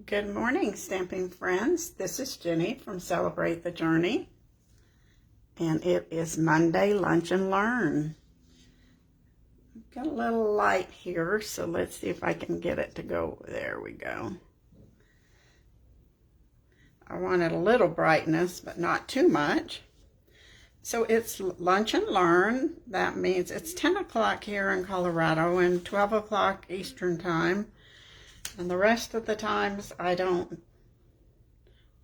Good morning, stamping friends. This is Jenny from Celebrate the Journey, and it is Monday Lunch and Learn. Got a little light here, so let's see if I can get it to go. There we go. I wanted a little brightness, but not too much. So it's Lunch and Learn. That means it's 10 o'clock here in Colorado and 12 o'clock Eastern Time. And the rest of the times, I don't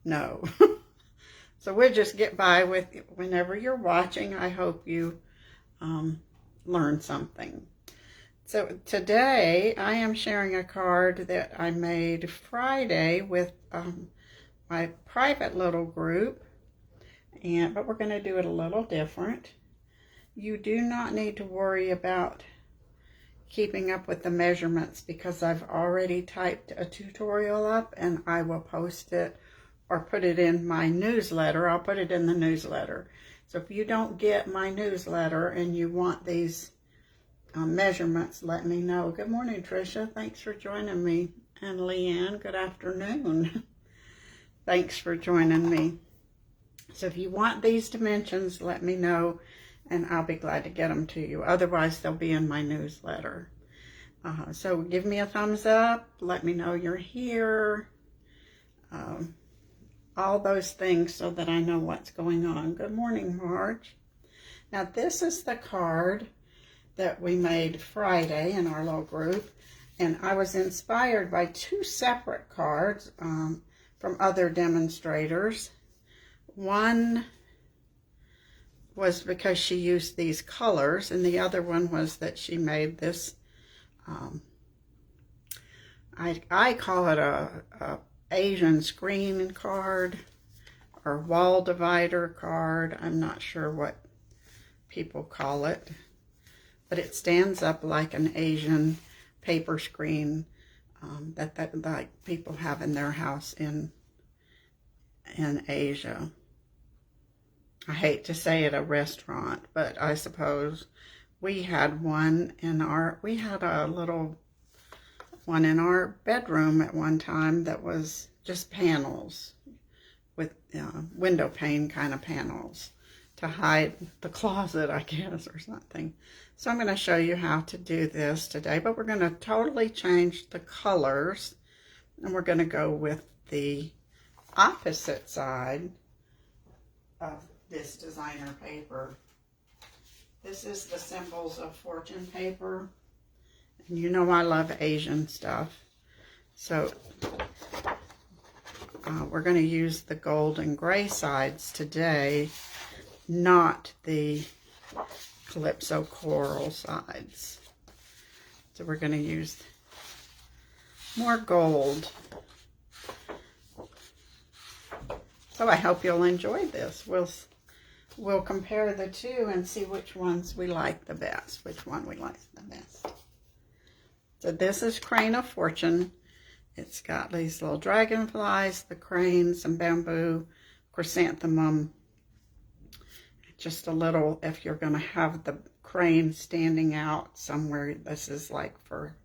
know. So we'll just get by with whenever you're watching. I hope you learn something. So today, I am sharing a card that I made Friday with my private little group. But we're going to do it a little different. You do not need to worry about keeping up with the measurements because I've already typed a tutorial up and I will post it or put it in my newsletter. I'll put it in the newsletter. So if you don't get my newsletter and you want these measurements, let me know. Good morning, Tricia. Thanks for joining me. And Leanne, good afternoon. Thanks for joining me. So if you want these dimensions, let me know, and I'll be glad to get them to you. Otherwise, they'll be in my newsletter. So give me a thumbs up. Let me know you're here. All those things so that I know what's going on. Good morning, Marge. Now, this is the card that we made Friday in our little group. And I was inspired by two separate cards from other demonstrators. One was because she used these colors, and the other one was that she made this, I call it a Asian screen card or wall divider card. I'm not sure what people call it, but it stands up like an Asian paper screen that like people have in their house in Asia. I hate to say it a restaurant, but I suppose we had one in we had a little one in our bedroom at one time that was just panels with window pane kind of panels to hide the closet, I guess, or something. So I'm going to show you how to do this today, but we're going to totally change the colors, and we're going to go with the opposite side of this designer paper. This is the Symbols of Fortune paper, and you know I love Asian stuff, so we're going to use the gold and gray sides today, not the Calypso coral sides. So we're going to use more gold. So I hope you'll enjoy this. We'll compare the two and see which ones we like the best, which one we like the best. So this is Crane of Fortune. It's got these little dragonflies, the crane, some bamboo, chrysanthemum. Just a little, if you're going to have the crane standing out somewhere, this is like for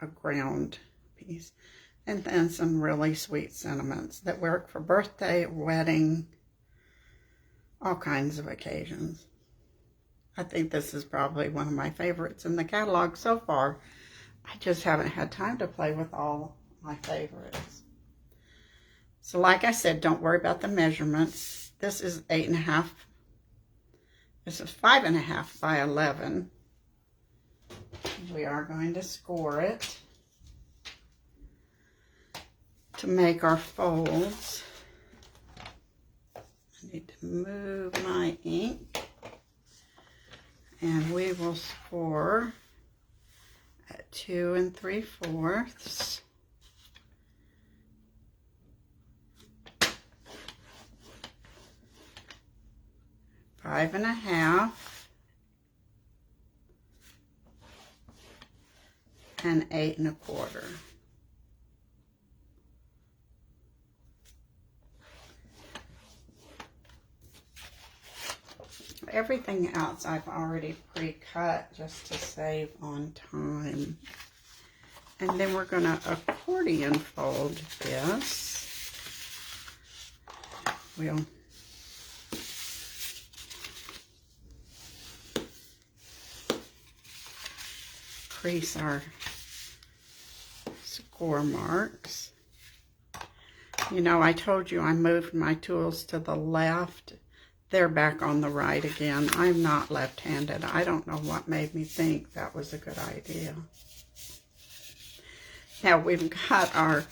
a ground piece. And then some really sweet sentiments that work for birthday, wedding, all kinds of occasions. I think this is probably one of my favorites in the catalog so far. I just haven't had time to play with all my favorites. So like I said, don't worry about the measurements. This is 8.5. This is 5.5 by 11. We are going to score it to make our folds. I need to move my ink, and we will score at 2 3/4, 5.5, and 8 1/4. Everything else I've already pre-cut just to save on time. And then we're going to accordion fold this. We'll crease our score marks. You know, I told you I moved my tools to the left. They're back on the right again. I'm not left-handed. I don't know what made me think that was a good idea. Now we've got our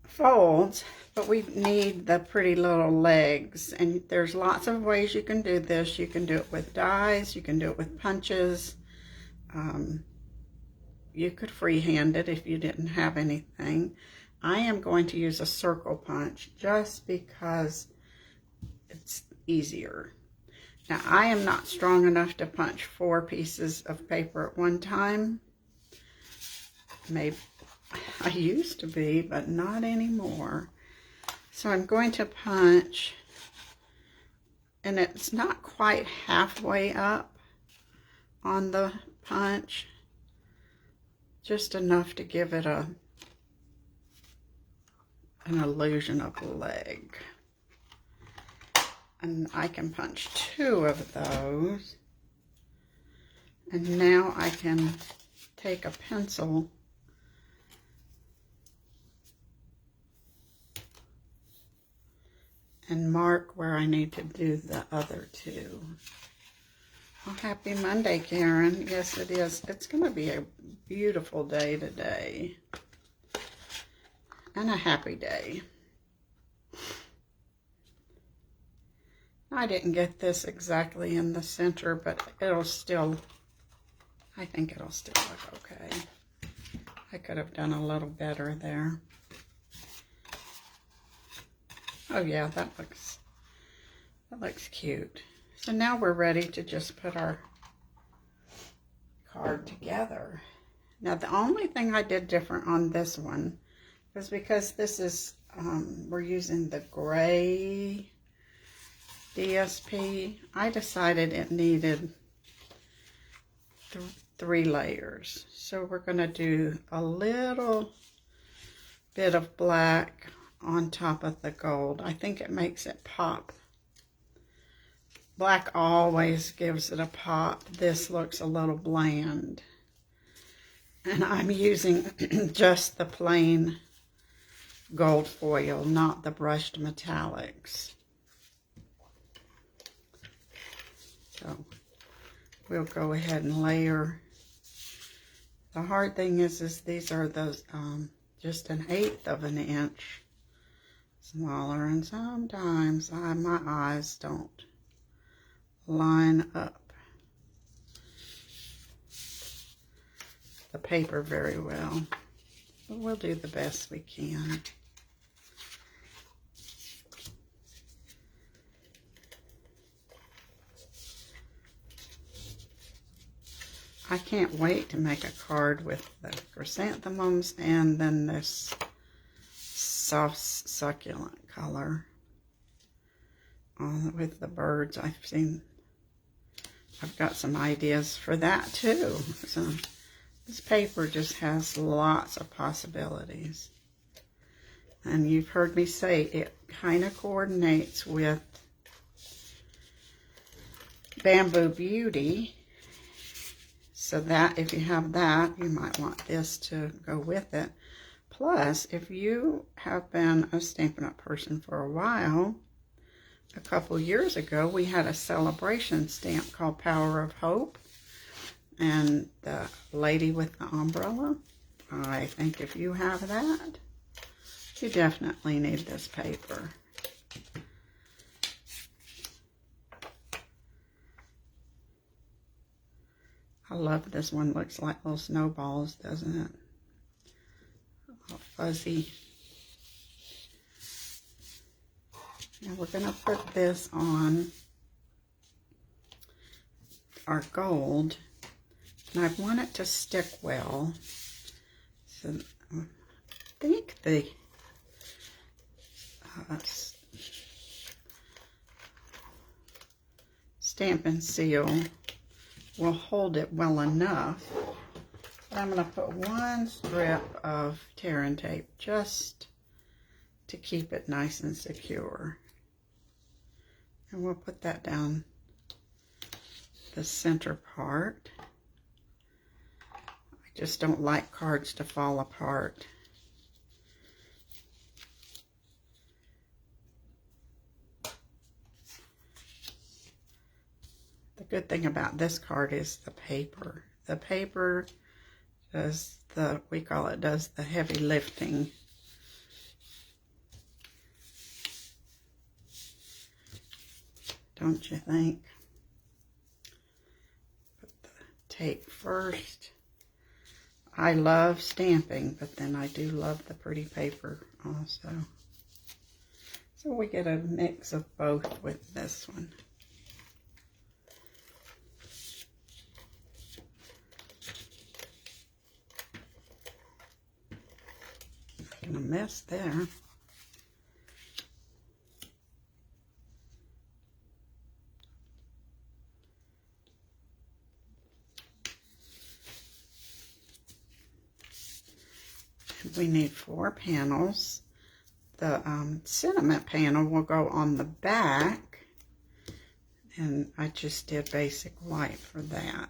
folds, but we need the pretty little legs. And there's lots of ways you can do this. You can do it with dies. You can do it with punches. You could freehand it if you didn't have anything. I am going to use a circle punch just because it's easier. Now, I am not strong enough to punch 4 pieces of paper at one time. Maybe I used to be, but not anymore. So I'm going to punch, and it's not quite halfway up on the punch. Just enough to give it an illusion of a leg. And I can punch 2 of those. And now I can take a pencil and mark where I need to do the other 2. Well, happy Monday, Karen. Yes, it is. It's going to be a beautiful day today. And a happy day. I didn't get this exactly in the center, but it'll still, I think it'll still look okay. I could have done a little better there. Oh yeah, that looks cute. So now we're ready to just put our card together. Now the only thing I did different on this one was because this is, we're using the gray DSP. I decided it needed 3 layers. So we're going to do a little bit of black on top of the gold. I think it makes it pop. Black always gives it a pop. This looks a little bland. And I'm using just the plain gold foil, not the brushed metallics. So we'll go ahead and layer. The hard thing is these are those just 1/8 of an inch smaller, and sometimes my eyes don't line up the paper very well, but we'll do the best we can. I can't wait to make a card with the chrysanthemums and then this soft succulent color with the birds. I've got some ideas for that too. So this paper just has lots of possibilities. And you've heard me say it kind of coordinates with Bamboo Beauty. So that, if you have that, you might want this to go with it. Plus, if you have been a Stampin' Up! Person for a while, a couple years ago, we had a celebration stamp called Power of Hope. And the lady with the umbrella, I think if you have that, you definitely need this paper. I love this one. Looks like little snowballs, doesn't it? All fuzzy. Now we're going to put this on our gold. And I want it to stick well. So I think the Stamp and Seal will hold it well enough. I'm going to put one strip of tear and tape just to keep it nice and secure. And we'll put that down the center part. I just don't like cards to fall apart. The good thing about this card is the paper. The paper does the, we call it, does the heavy lifting. Don't you think? Put the tape first. I love stamping, but then I do love the pretty paper also. So we get a mix of both with this one. Making a mess there. We need 4 panels. The sentiment panel will go on the back, and I just did basic white for that.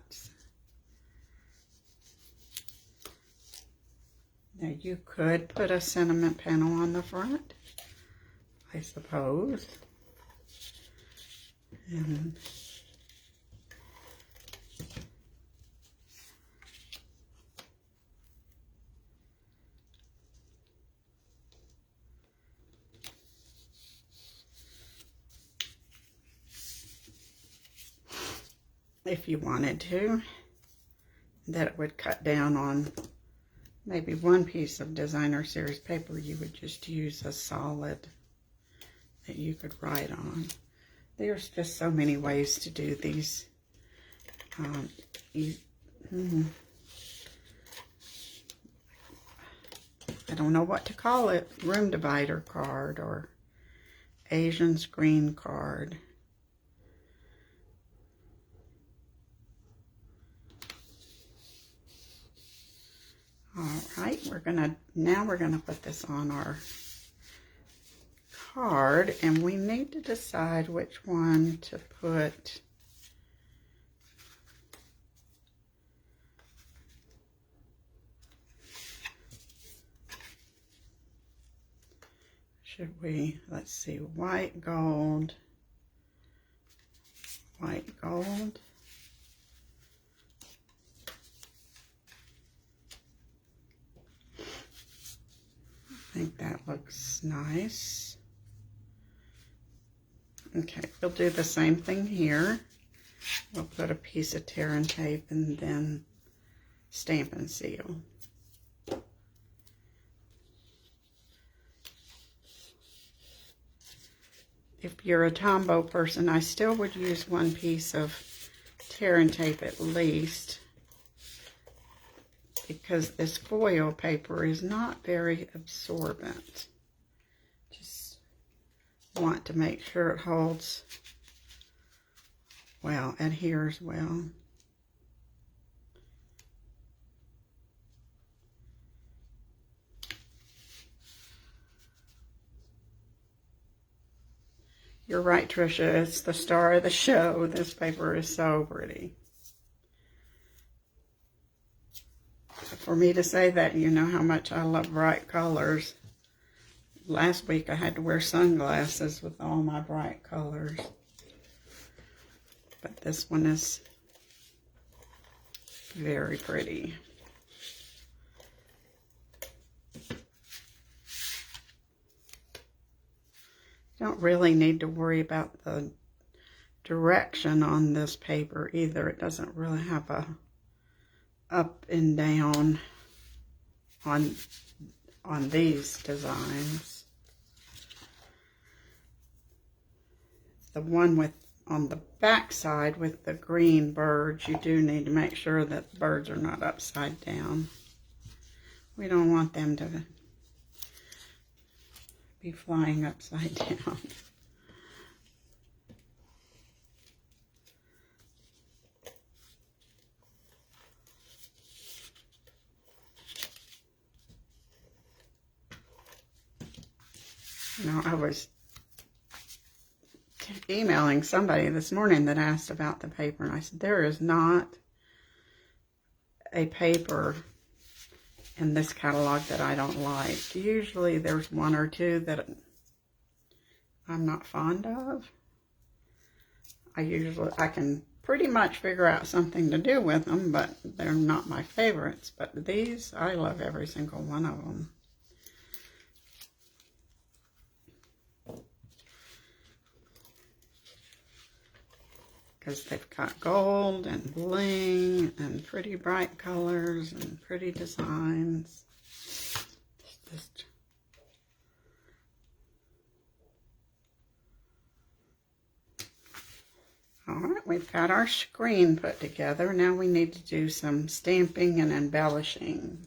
Now you could put a sentiment panel on the front, I suppose. And if you wanted to, that would cut down on maybe one piece of designer series paper. You would just use a solid that you could write on. There's just so many ways to do these. I don't know what to call it. Room divider card or Asian screen card. Alright, now we're gonna put this on our card, and we need to decide which one to put. Should we, let's see, white, gold, white, gold. I think that looks nice. Okay, we'll do the same thing here. We'll put a piece of tear and tape and then stamp and seal. If you're a Tombow person, I still would use one piece of tear and tape at least, because this foil paper is not very absorbent. Just want to make sure it holds well, adheres well. You're right, Tricia, it's the star of the show. This paper is so pretty. For me to say that, you know how much I love bright colors. Last week I had to wear sunglasses with all my bright colors. But this one is very pretty. Don't really need to worry about the direction on this paper either. It doesn't really have a up and down on these designs. The one with on the back side with the green birds, you do need to make sure that the birds are not upside down. We don't want them to be flying upside down. Now, I was emailing somebody this morning that asked about the paper, and I said, there is not a paper in this catalog that I don't like. Usually there's one or two that I'm not fond of. I can pretty much figure out something to do with them, but they're not my favorites. But these, I love every single one of them. Because they've got gold and bling and pretty bright colors and pretty designs. Alright, we've got our screen put together. Now we need to do some stamping and embellishing.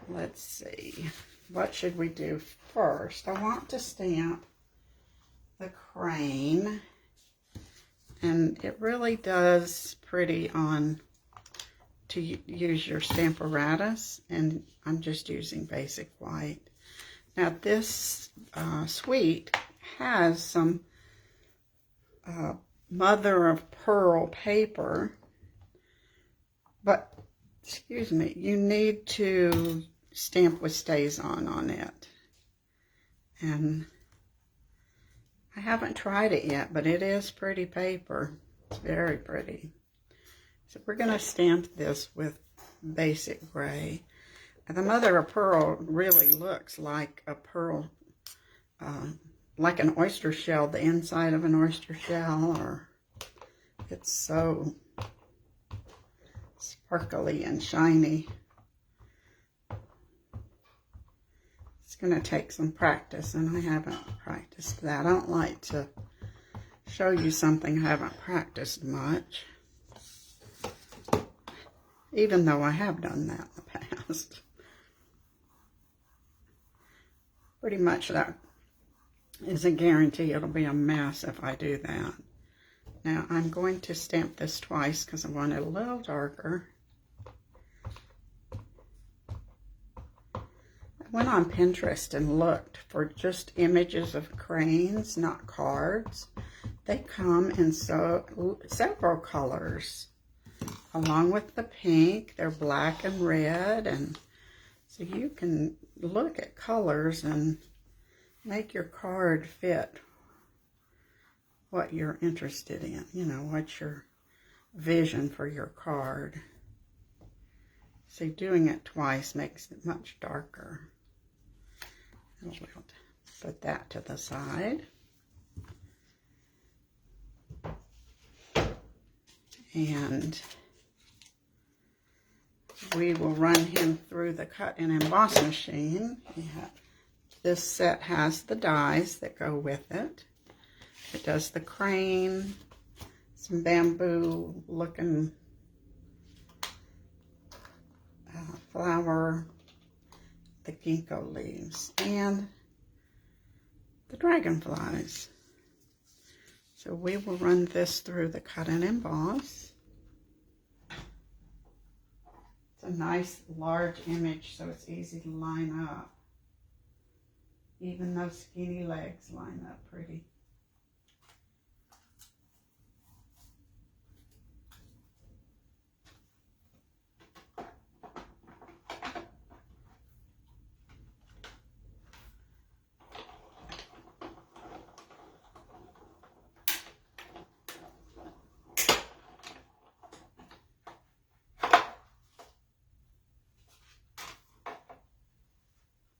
Let's see. What should we do first? I want to stamp the crane, and it really does pretty on to use your stamparatus, and I'm just using basic white. Now this suite has some mother of pearl paper, but excuse me, you need to stamp with StazOn on it, and I haven't tried it yet, but it is pretty paper. It's very pretty. So we're going to stamp this with basic gray. And the mother of pearl really looks like a pearl, like an oyster shell, the inside of an oyster shell, or it's so sparkly and shiny. It's going to take some practice, and I haven't practiced that. I don't like to show you something I haven't practiced much, even though I have done that in the past. Pretty much that is a guarantee it'll be a mess if I do that. Now I'm going to stamp this twice because I want it a little darker. I went on Pinterest and looked for just images of cranes, not cards. They come in several colors, along with the pink. They're black and red, and so you can look at colors and make your card fit what you're interested in. You know, what's your vision for your card. See, doing it twice makes it much darker. We'll put that to the side. And we will run him through the cut and emboss machine. This set has the dies that go with it. It does the crane, some bamboo looking flower, the ginkgo leaves, and the dragonflies. So we will run this through the cut and emboss. It's a nice large image, so it's easy to line up. Even those skinny legs line up pretty.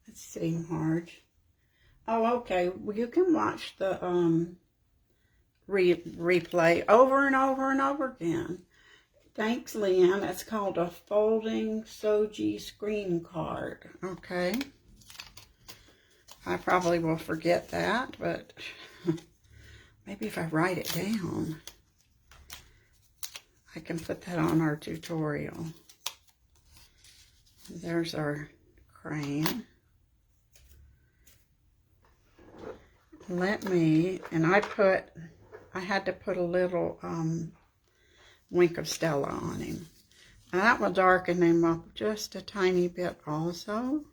Let's see, Marge. Oh, okay. Well, you can watch the replay over and over and over again. Thanks, Leanne. It's called a folding Soji screen card. Okay. I probably will forget that, but maybe if I write it down, I can put that on our tutorial. There's our crane. And I had to put a little wink of Stella on him. And that will darken him up just a tiny bit also.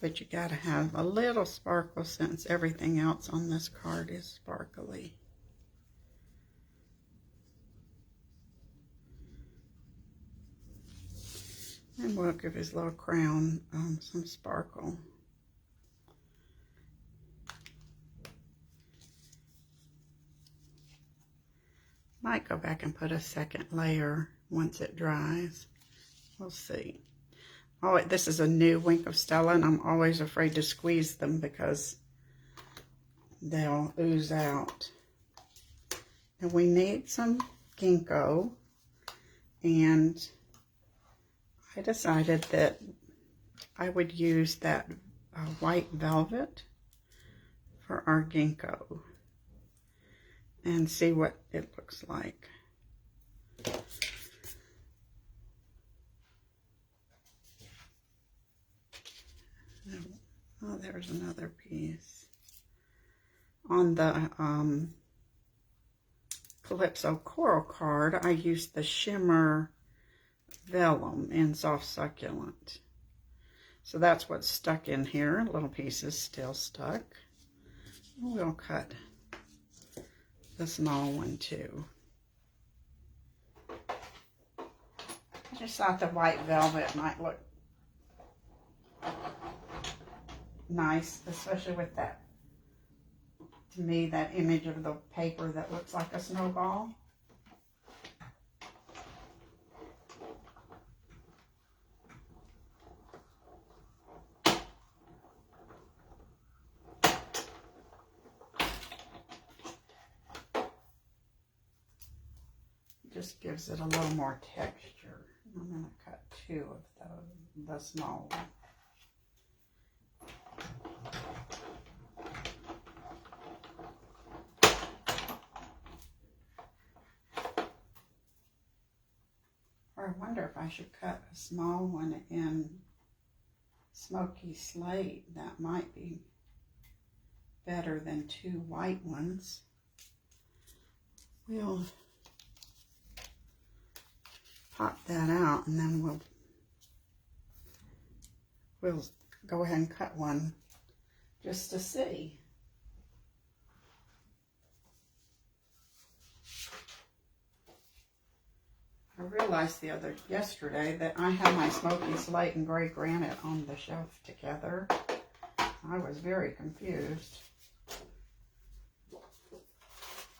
but you gotta have a little sparkle since everything else on this card is sparkly. And we'll give his little crown some sparkle. Might go back and put a second layer once it dries. We'll see. Oh, this is a new Wink of Stella, and I'm always afraid to squeeze them because they'll ooze out. And we need some ginkgo, and I decided that I would use that white velvet for our ginkgo and see what it looks like. Oh, there's another piece. On the Calypso Coral card, I used the Shimmer Vellum in Soft Succulent. So that's what's stuck in here. Little pieces still stuck. We'll cut the small one too. I just thought the white velvet might look nice, especially with that, to me, that image of the paper that looks like a snowball. Just gives it a little more texture. I'm going to cut two of the small one. Or I wonder if I should cut a small one in Smoky Slate. That might be better than two white ones. We'll pop that out, and then we'll go ahead and cut one just to see. I realized yesterday that I had my Smoky Slate and Gray Granite on the shelf together. I was very confused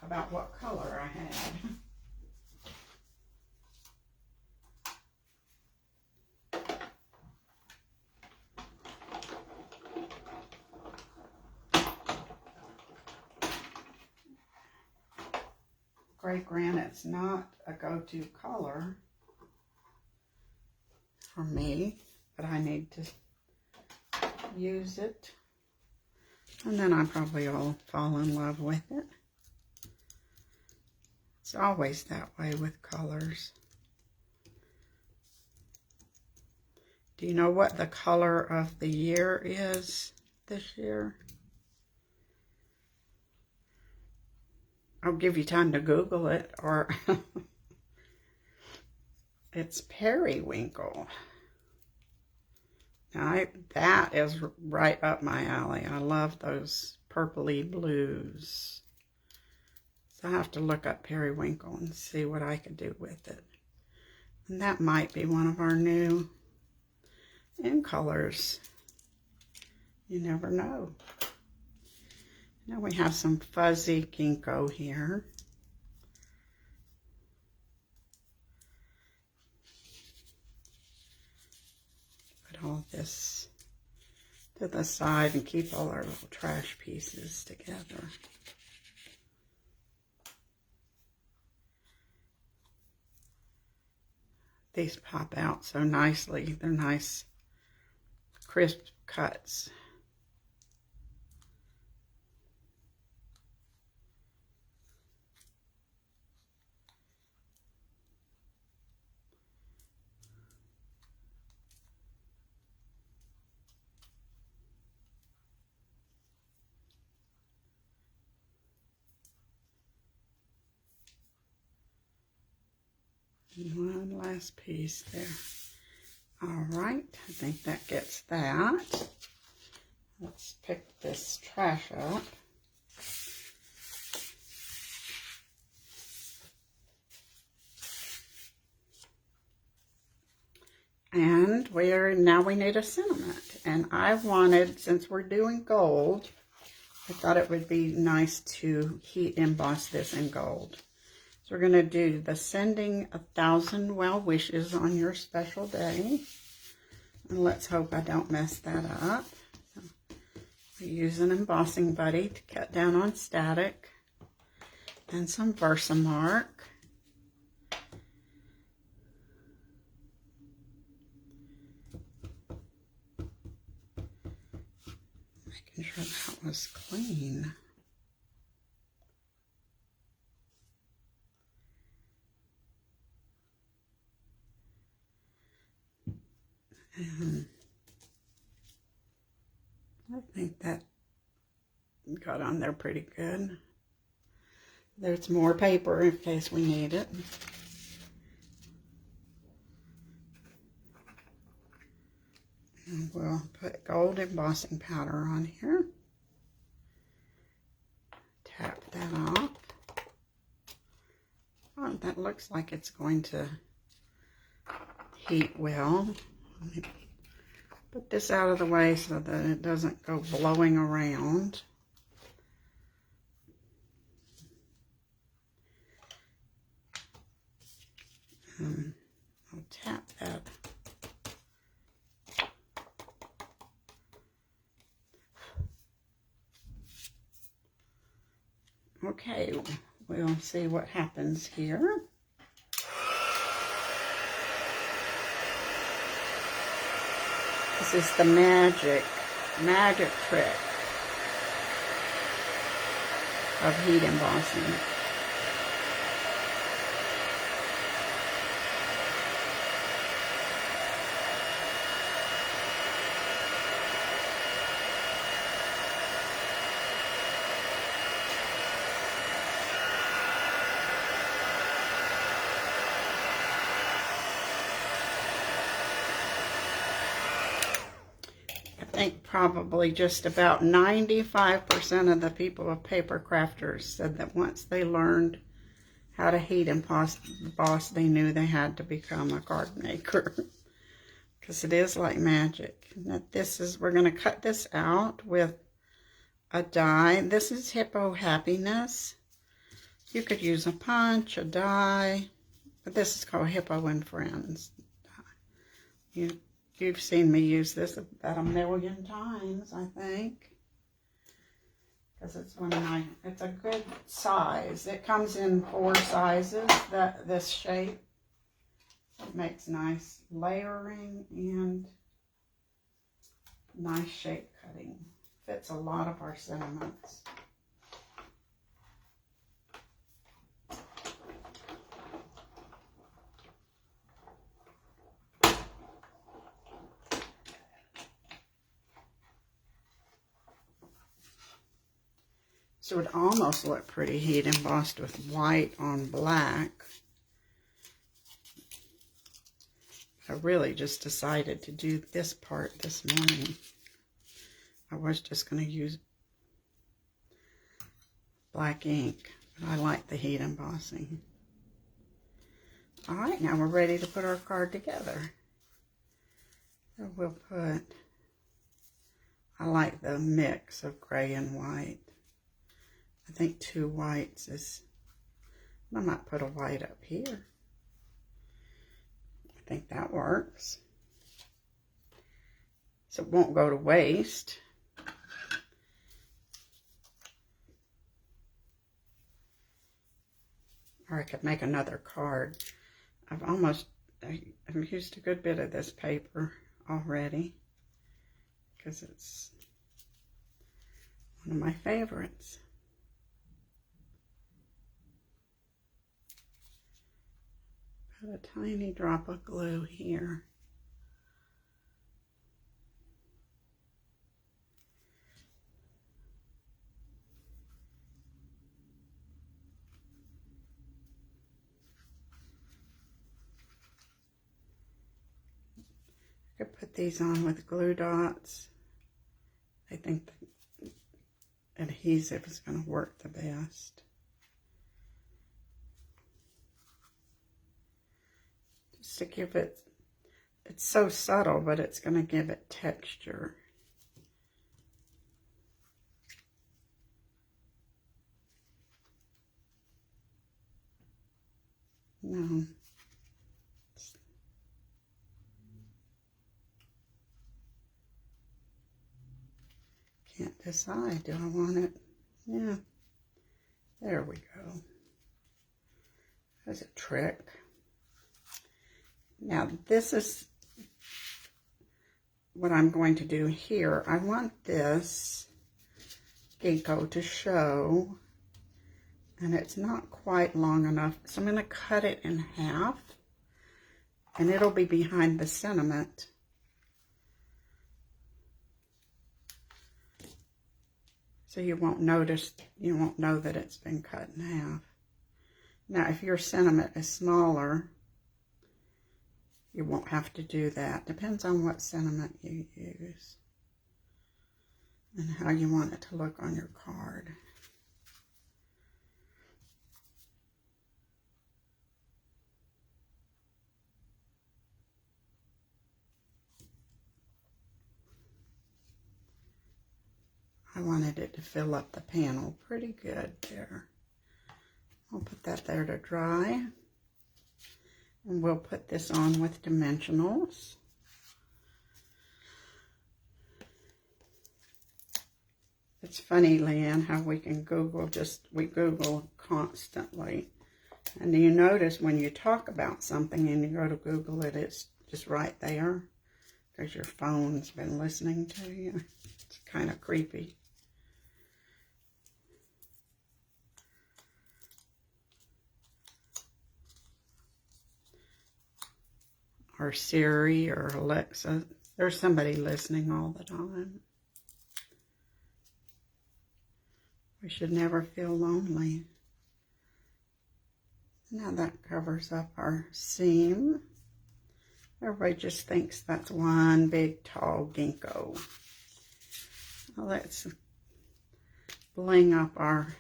about what color I had. Gray Granite's not a go-to color for me, but I need to use it. And then I probably will fall in love with it. It's always that way with colors. Do you know what the color of the year is this year? I'll give you time to Google it, or it's periwinkle. Now, that is right up my alley. I love those purpley blues. So I have to look up periwinkle and see what I could do with it. And that might be one of our new in colors. You never know. Now we have some fuzzy ginkgo here. Put all this to the side and keep all our little trash pieces together. These pop out so nicely. They're nice, crisp cuts. One last piece there. All right, I think that gets that. pick this trash up. And now we need a sentiment. And I wanted, since we're doing gold, I thought it would be nice to heat emboss this in gold. So we're going to do the sending 1,000 well wishes on your special day. And let's hope I don't mess that up. So we use an embossing buddy to cut down on static and some Versamark. Making sure that was clean. And I think that got on there pretty good. There's more paper in case we need it. And we'll put gold embossing powder on here. Tap that off. Oh, that looks like it's going to heat well. Let me put this out of the way so that it doesn't go blowing around. I'll tap that. Okay, we'll see what happens here. This is the magic trick of heat embossing. I think probably just about 95% of the people of Paper Crafters said that once they learned how to heat emboss, they knew they had to become a card maker. Because it is like magic. Now we're going to cut this out with a die. This is Hippo Happiness. You could use a punch, a die, but this is called Hippo and Friends. You've seen me use this about 1,000,000 times, I think. Because it's a good size. It comes in 4 sizes, this shape. It makes nice layering and nice shape cutting. Fits a lot of our sentiments. So it almost looked pretty heat embossed with white on black. I really just decided to do this part this morning. I was just going to use black ink, but I like the heat embossing. All right, now we're ready to put our card together. So we'll put, I like the mix of gray and white. I think 2 whites is, I might put a white up here. I think that works. So it won't go to waste. Or I could make another card. I've used a good bit of this paper already because it's one of my favorites. Put a tiny drop of glue here. I could put these on with glue dots. I think the adhesive is going to work the best. Just to give it, it's so subtle, but it's going to give it texture. No. Can't decide. Do I want it? Yeah. There we go. That's a trick. Now this is what I'm going to do here. I want this ginkgo to show, and it's not quite long enough, so I'm going to cut it in half, and it'll be behind the sentiment. So you won't notice, you won't know that it's been cut in half. Now, if your sentiment is smaller, you won't have to do that. Depends on what sentiment you use and how you want it to look on your card. I wanted it to fill up the panel pretty good there. I'll put that there to dry. And we'll put this on with dimensionals. It's funny, Leanne, how we can Google, we Google constantly. And do you notice when you talk about something and you go to Google it, it's just right there? Because your phone's been listening to you. It's kind of creepy. Or Siri or Alexa. There's somebody listening all the time. We should never feel lonely. Now that covers up our seam. Everybody just thinks that's one big tall ginkgo. Well, let's bling up our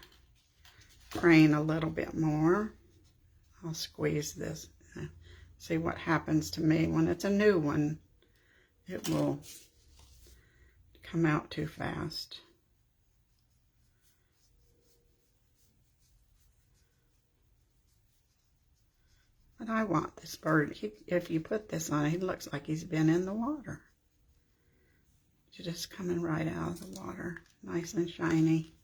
crane a little bit more. I'll squeeze this. See what happens to me when it's a new one. It will come out too fast. But I want this bird. If you put this on, he looks like he's been in the water. He's just coming right out of the water. Nice and shiny.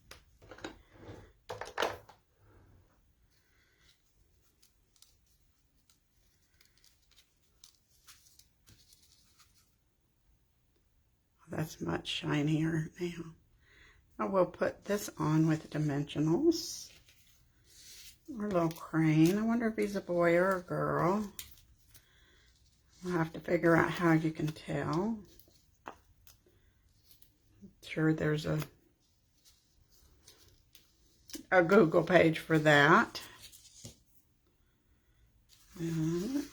That's much shinier now. I will put this on with dimensionals. Our little crane. I wonder if he's a boy or a girl. We'll have to figure out how you can tell. I'm sure there's a Google page for that. And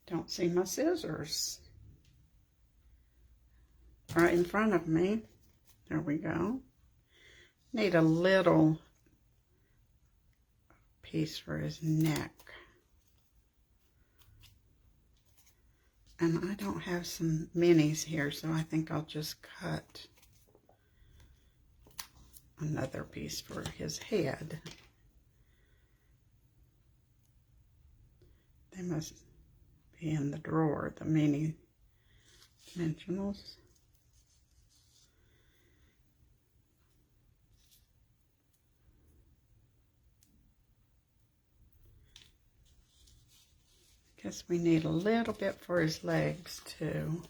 don't see my scissors. Right in front of me. There we go. Need a little piece for his neck. And I don't have some minis here, so I think I'll just cut another piece for his head. They must be in the drawer, the mini dimensionals. Guess we need a little bit for his legs too.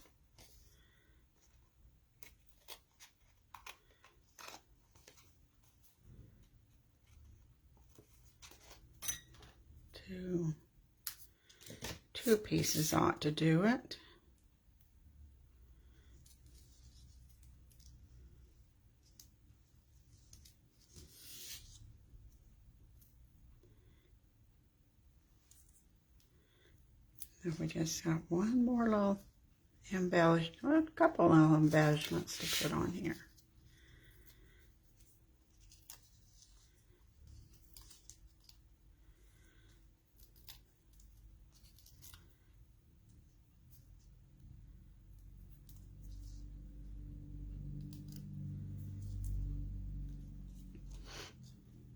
Two pieces ought to do it. Then we just got one more little embellished, well, a couple of embellishments to put on here.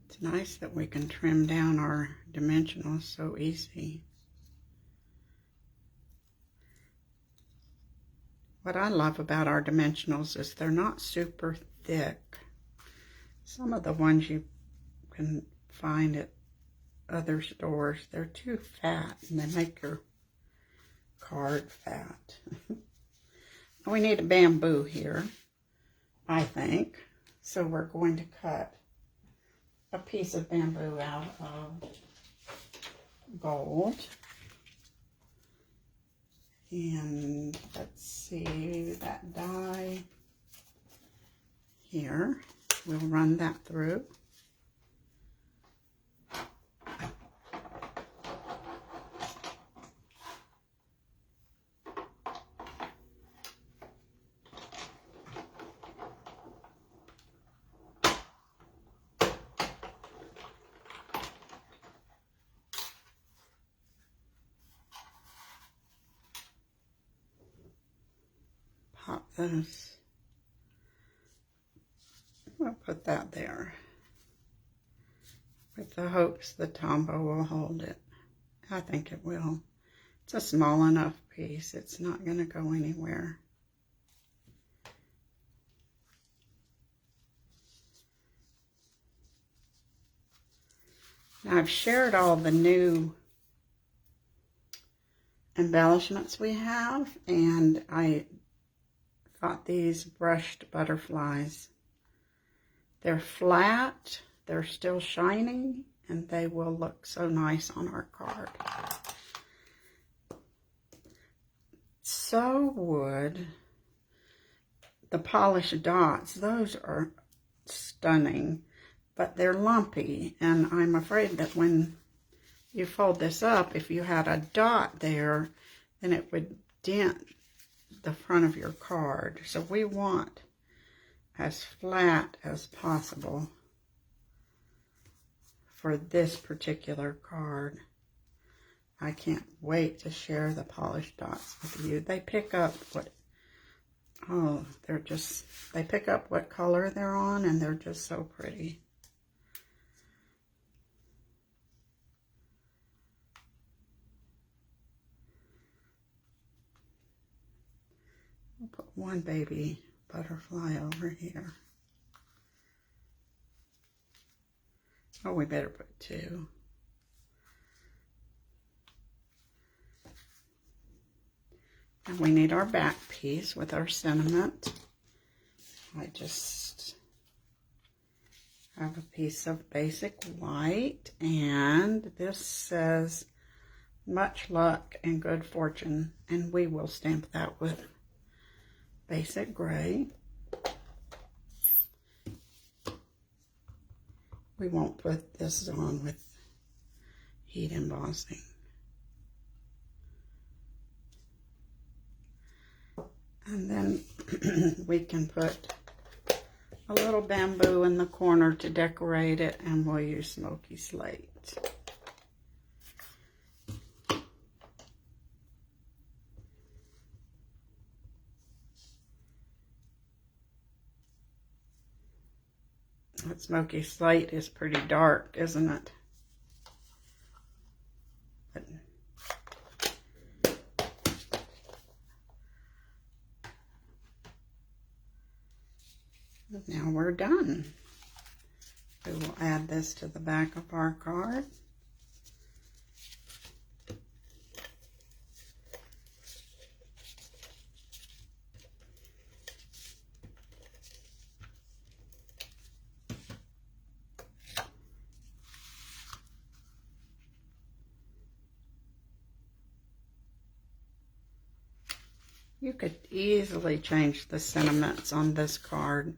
It's nice that we can trim down our dimensionals so easy. What I love about our dimensionals is they're not super thick. Some of the ones you can find at other stores, they're too fat and they make your card fat. We need a bamboo here, I think. So we're going to cut a piece of bamboo out of gold. And let's see, that die here, we'll run that through. Pop those. We'll put that there with the hopes the Tombow will hold it. I think it will. It's a small enough piece. It's not going to go anywhere. Now I've shared all the new embellishments we have, and I got these brushed butterflies. They're flat, they're still shiny, and they will look so nice on our card. So would the polished dots. Those are stunning, but they're lumpy, and I'm afraid that when you fold this up, if you had a dot there, then it would dent the front of your card. So we want as flat as possible for this particular card. I can't wait to share the polished dots with you. They pick up what, oh, they pick up what color they're on, and they're just so pretty. I'll put one baby butterfly over here. Oh, we better put two. And we need our back piece with our sentiment. I just have a piece of basic white, and this says much luck and good fortune, and we will stamp that with basic gray. We won't put this on with heat embossing. And then we can put a little bamboo in the corner to decorate it, and we'll use smoky slate. That smoky slate is pretty dark, isn't it? But now we're done. We will add this to the back of our card. You could easily change the sentiments on this card.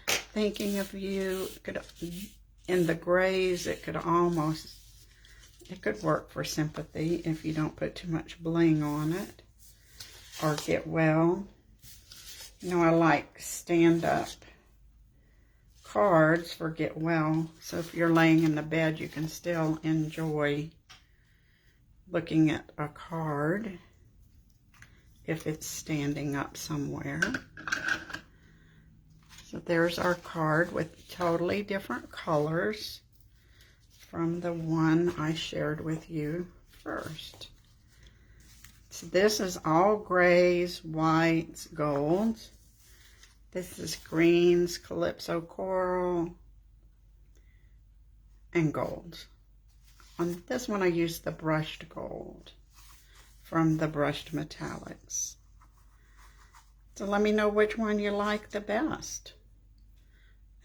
Thinking of you, in the grays, it could work for sympathy if you don't put too much bling on it. or get well. You know, I like stand-up cards for get well. So if you're laying in the bed, you can still enjoy looking at a card if it's standing up somewhere. So there's our card with totally different colors from the one I shared with you first. So this is all grays, whites, golds. This is greens, calypso coral, and golds. On this one I used the brushed gold from the brushed metallics. So let me know which one you like the best.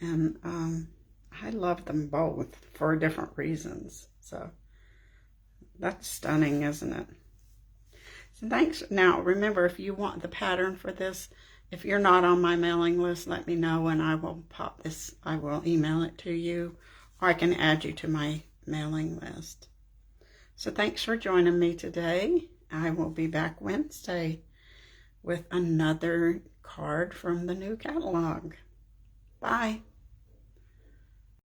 And I love them both for different reasons. So that's stunning, isn't it? So thanks. Now remember, if you want the pattern for this, if you're not on my mailing list, let me know and I will pop this. I will email it to you, or I can add you to my mailing list. So thanks for joining me today. I will be back Wednesday with another card from the new catalog. Bye.